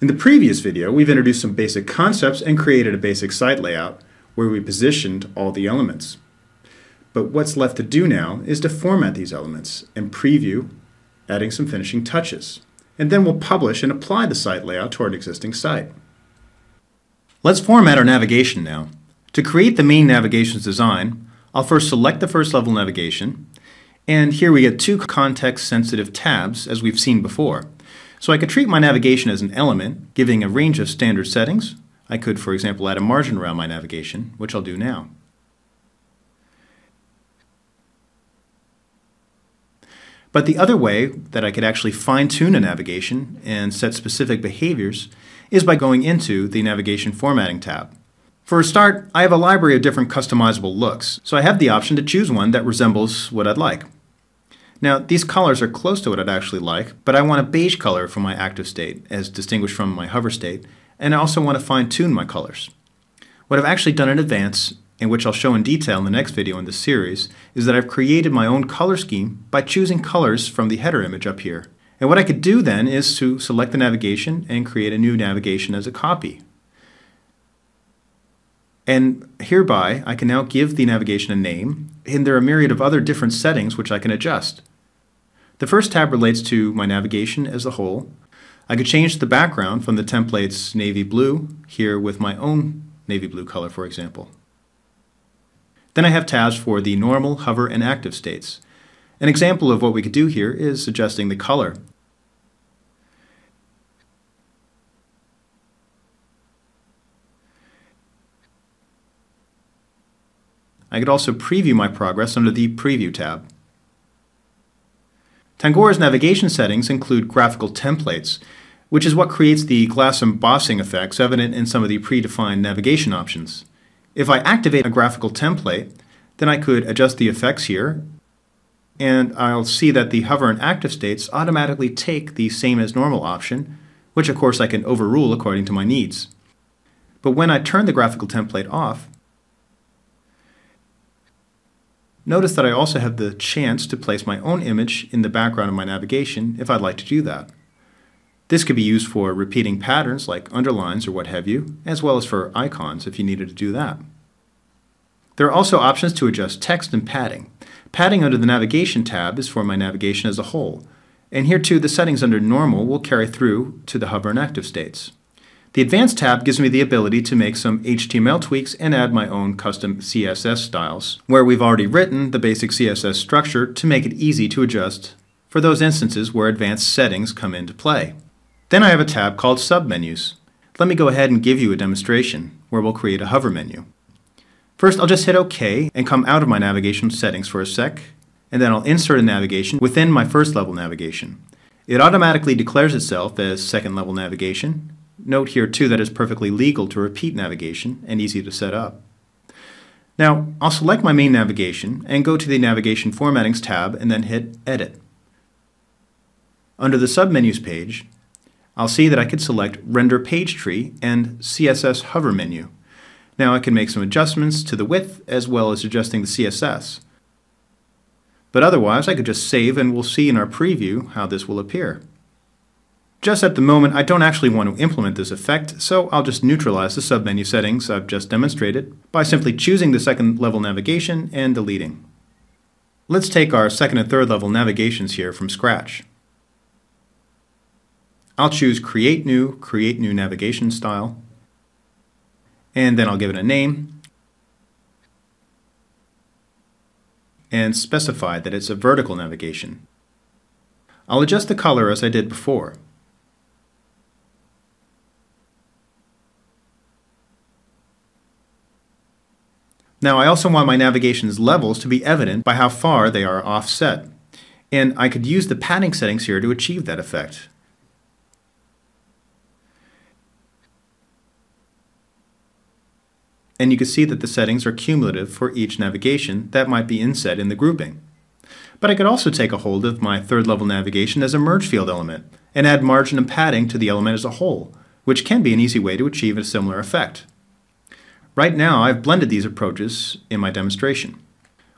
In the previous video, we've introduced some basic concepts and created a basic site layout where we positioned all the elements. But what's left to do now is to format these elements and preview, adding some finishing touches. And then we'll publish and apply the site layout to our existing site. Let's format our navigation now. To create the main navigation's design, I'll first select the first level navigation, and here we get two context-sensitive tabs as we've seen before. So I could treat my navigation as an element, giving a range of standard settings. I could, for example, add a margin around my navigation, which I'll do now. But the other way that I could actually fine-tune a navigation and set specific behaviors is by going into the Navigation Formatting tab. For a start, I have a library of different customizable looks, so I have the option to choose one that resembles what I'd like. Now, these colors are close to what I'd actually like, but I want a beige color for my active state as distinguished from my hover state, and I also want to fine-tune my colors. What I've actually done in advance, and which I'll show in detail in the next video in this series, is that I've created my own color scheme by choosing colors from the header image up here. And what I could do then is to select the navigation and create a new navigation as a copy. And hereby, I can now give the navigation a name, and there are a myriad of other different settings which I can adjust. The first tab relates to my navigation as a whole. I could change the background from the template's navy blue, here with my own navy blue color, for example. Then I have tabs for the normal, hover, and active states. An example of what we could do here is adjusting the color. I could also preview my progress under the Preview tab. Tangora's navigation settings include graphical templates, which is what creates the glass embossing effects evident in some of the predefined navigation options. If I activate a graphical template, then I could adjust the effects here, and I'll see that the hover and active states automatically take the same as normal option, which of course I can overrule according to my needs. But when I turn the graphical template off, notice that I also have the chance to place my own image in the background of my navigation if I'd like to do that. This could be used for repeating patterns like underlines or what have you, as well as for icons if you needed to do that. There are also options to adjust text and padding. Padding under the Navigation tab is for my navigation as a whole, and here too the settings under Normal will carry through to the hover and active states. The Advanced tab gives me the ability to make some HTML tweaks and add my own custom CSS styles, where we've already written the basic CSS structure to make it easy to adjust for those instances where advanced settings come into play. Then I have a tab called Submenus. Let me go ahead and give you a demonstration where we'll create a hover menu. First, I'll just hit OK and come out of my navigation settings for a sec, and then I'll insert a navigation within my first level navigation. It automatically declares itself as second level navigation. Note here too that it's perfectly legal to repeat navigation and easy to set up. Now, I'll select my main navigation and go to the Navigation Formattings tab and then hit Edit. Under the Submenus page, I'll see that I could select Render Page Tree and CSS Hover Menu. Now I can make some adjustments to the width as well as adjusting the CSS. But otherwise, I could just save and we'll see in our preview how this will appear. Just at the moment, I don't actually want to implement this effect, so I'll just neutralize the submenu settings I've just demonstrated by simply choosing the second level navigation and deleting. Let's take our second and third level navigations here from scratch. I'll choose Create New Navigation Style, and then I'll give it a name and specify that it's a vertical navigation. I'll adjust the color as I did before. Now I also want my navigation's levels to be evident by how far they are offset, and I could use the padding settings here to achieve that effect. And you can see that the settings are cumulative for each navigation that might be inset in the grouping. But I could also take a hold of my third level navigation as a merge field element and add margin and padding to the element as a whole, which can be an easy way to achieve a similar effect. Right now, I've blended these approaches in my demonstration.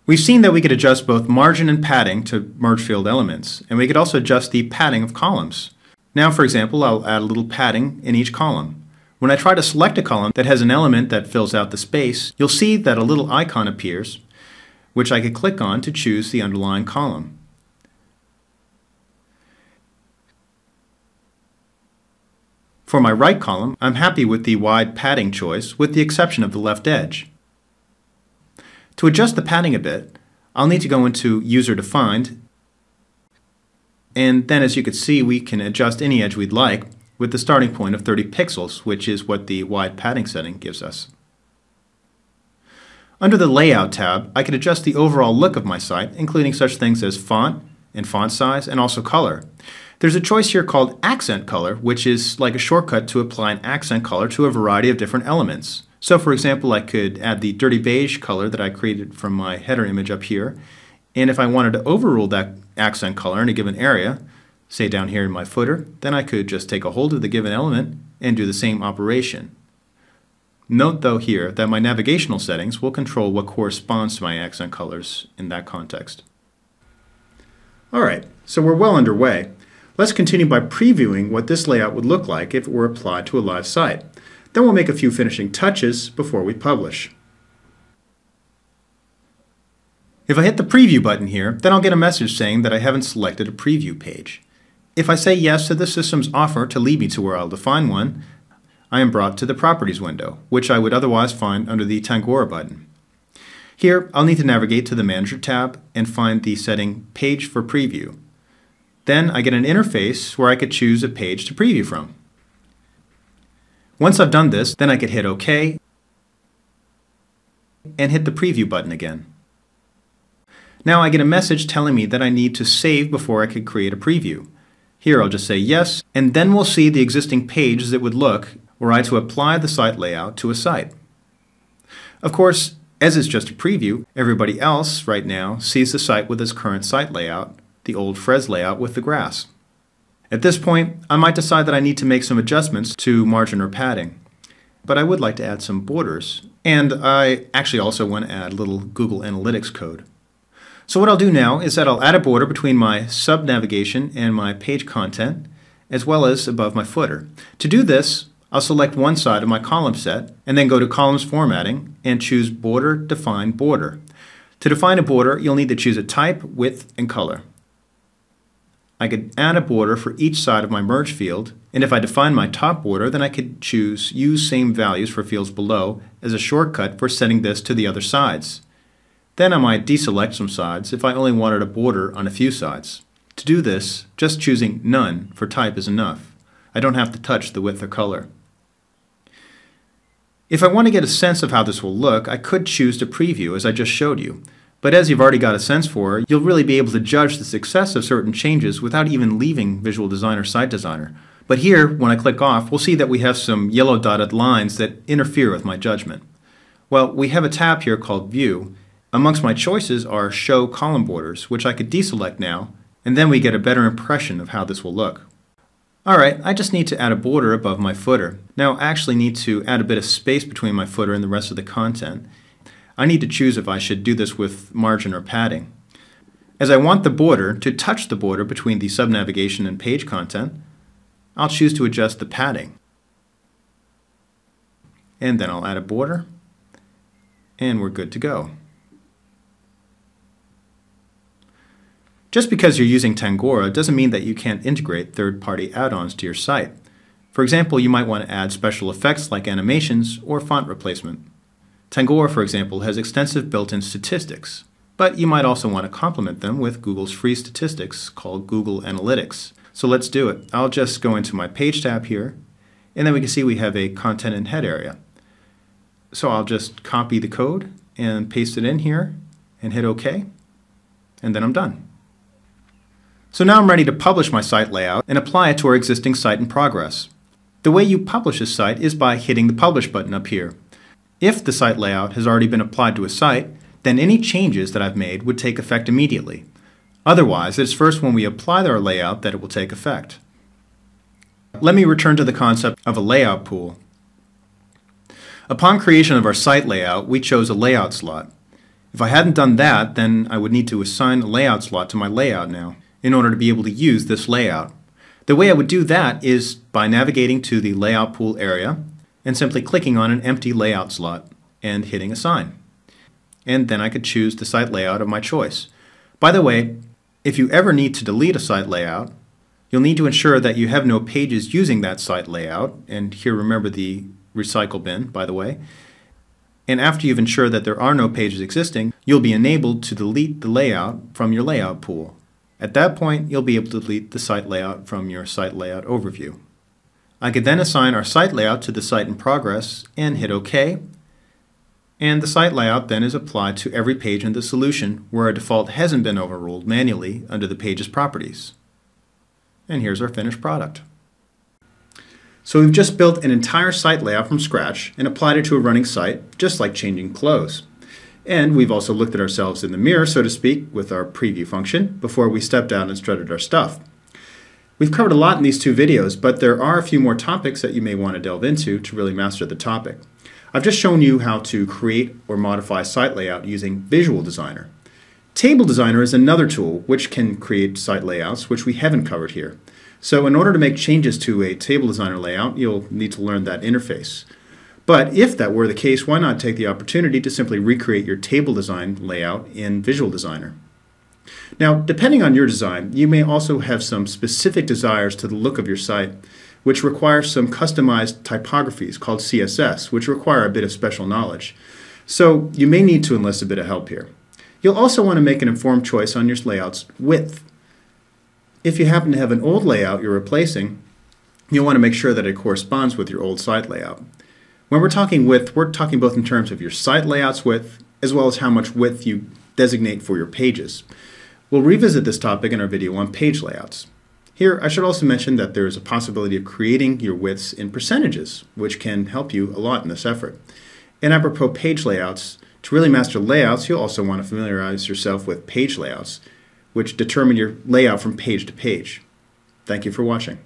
We've seen that we could adjust both margin and padding to merge field elements, and we could also adjust the padding of columns. Now, for example, I'll add a little padding in each column. When I try to select a column that has an element that fills out the space, you'll see that a little icon appears, which I could click on to choose the underlying column. For my right column, I'm happy with the wide padding choice, with the exception of the left edge. To adjust the padding a bit, I'll need to go into User Defined, and then as you can see, we can adjust any edge we'd like with the starting point of 30 pixels, which is what the wide padding setting gives us. Under the Layout tab, I can adjust the overall look of my site, including such things as font and font size, and also color. There's a choice here called Accent Color, which is like a shortcut to apply an accent color to a variety of different elements. So for example, I could add the dirty beige color that I created from my header image up here, and if I wanted to overrule that accent color in a given area, say down here in my footer, then I could just take a hold of the given element and do the same operation. Note though here that my navigational settings will control what corresponds to my accent colors in that context. Alright, so we're well underway. Let's continue by previewing what this layout would look like if it were applied to a live site. Then we'll make a few finishing touches before we publish. If I hit the preview button here, then I'll get a message saying that I haven't selected a preview page. If I say yes to the system's offer to lead me to where I'll define one, I am brought to the Properties window, which I would otherwise find under the Tangora button. Here, I'll need to navigate to the Manager tab and find the setting Page for Preview. Then I get an interface where I could choose a page to preview from. Once I've done this, then I could hit OK and hit the Preview button again. Now I get a message telling me that I need to save before I could create a preview. Here I'll just say yes, and then we'll see the existing page as it would look were I to apply the site layout to a site. Of course, as it's just a preview, everybody else right now sees the site with its current site layout, the old Frez layout with the grass. At this point, I might decide that I need to make some adjustments to margin or padding, but I would like to add some borders, and I actually also want to add a little Google Analytics code. So what I'll do now is that I'll add a border between my sub-navigation and my page content, as well as above my footer. To do this, I'll select one side of my column set, and then go to Columns Formatting and choose Border Define Border. To define a border, you'll need to choose a type, width, and color. I could add a border for each side of my merge field, and if I define my top border, then I could choose Use Same Values for fields below as a shortcut for setting this to the other sides. Then I might deselect some sides if I only wanted a border on a few sides. To do this, just choosing None for type is enough. I don't have to touch the width or color. If I want to get a sense of how this will look, I could choose to preview as I just showed you. But as you've already got a sense for, you'll really be able to judge the success of certain changes without even leaving Visual Designer Site Designer. But here, when I click off, we'll see that we have some yellow dotted lines that interfere with my judgment. Well, we have a tab here called View. Amongst my choices are Show Column Borders, which I could deselect now, and then we get a better impression of how this will look. Alright, I just need to add a border above my footer. Now I actually need to add a bit of space between my footer and the rest of the content. I need to choose if I should do this with margin or padding. As I want the border to touch the border between the sub-navigation and page content, I'll choose to adjust the padding. And then I'll add a border, and we're good to go. Just because you're using Tangora doesn't mean that you can't integrate third-party add-ons to your site. For example, you might want to add special effects like animations or font replacement. Tangora, for example, has extensive built-in statistics, but you might also want to complement them with Google's free statistics called Google Analytics. So let's do it. I'll just go into my Page tab here, and then we can see we have a Content and Head area. So I'll just copy the code and paste it in here and hit OK, and then I'm done. So now I'm ready to publish my site layout and apply it to our existing site in progress. The way you publish a site is by hitting the Publish button up here. If the site layout has already been applied to a site, then any changes that I've made would take effect immediately. Otherwise, it's first when we apply our layout that it will take effect. Let me return to the concept of a layout pool. Upon creation of our site layout, we chose a layout slot. If I hadn't done that, then I would need to assign a layout slot to my layout now in order to be able to use this layout. The way I would do that is by navigating to the Layout Pool area and simply clicking on an empty layout slot and hitting Assign. And then I could choose the site layout of my choice. By the way, if you ever need to delete a site layout, you'll need to ensure that you have no pages using that site layout, and here remember the recycle bin, by the way. And after you've ensured that there are no pages existing, you'll be enabled to delete the layout from your layout pool. At that point, you'll be able to delete the site layout from your site layout overview. I could then assign our site layout to the site in progress and hit OK. And the site layout then is applied to every page in the solution where a default hasn't been overruled manually under the page's properties. And here's our finished product. So we've just built an entire site layout from scratch and applied it to a running site, just like changing clothes. And we've also looked at ourselves in the mirror, so to speak, with our preview function before we stepped out and strutted our stuff. We've covered a lot in these two videos, but there are a few more topics that you may want to delve into to really master the topic. I've just shown you how to create or modify site layout using Visual Designer. Table Designer is another tool which can create site layouts, which we haven't covered here. So in order to make changes to a Table Designer layout, you'll need to learn that interface. But if that were the case, why not take the opportunity to simply recreate your table design layout in Visual Designer? Now, depending on your design, you may also have some specific desires to the look of your site, which require some customized typographies called CSS, which require a bit of special knowledge. So you may need to enlist a bit of help here. You'll also want to make an informed choice on your layout's width. If you happen to have an old layout you're replacing, you'll want to make sure that it corresponds with your old site layout. When we're talking width, we're talking both in terms of your site layout's width as well as how much width you designate for your pages. We'll revisit this topic in our video on page layouts. Here, I should also mention that there is a possibility of creating your widths in percentages, which can help you a lot in this effort. And apropos page layouts, to really master layouts, you'll also want to familiarize yourself with page layouts, which determine your layout from page to page. Thank you for watching.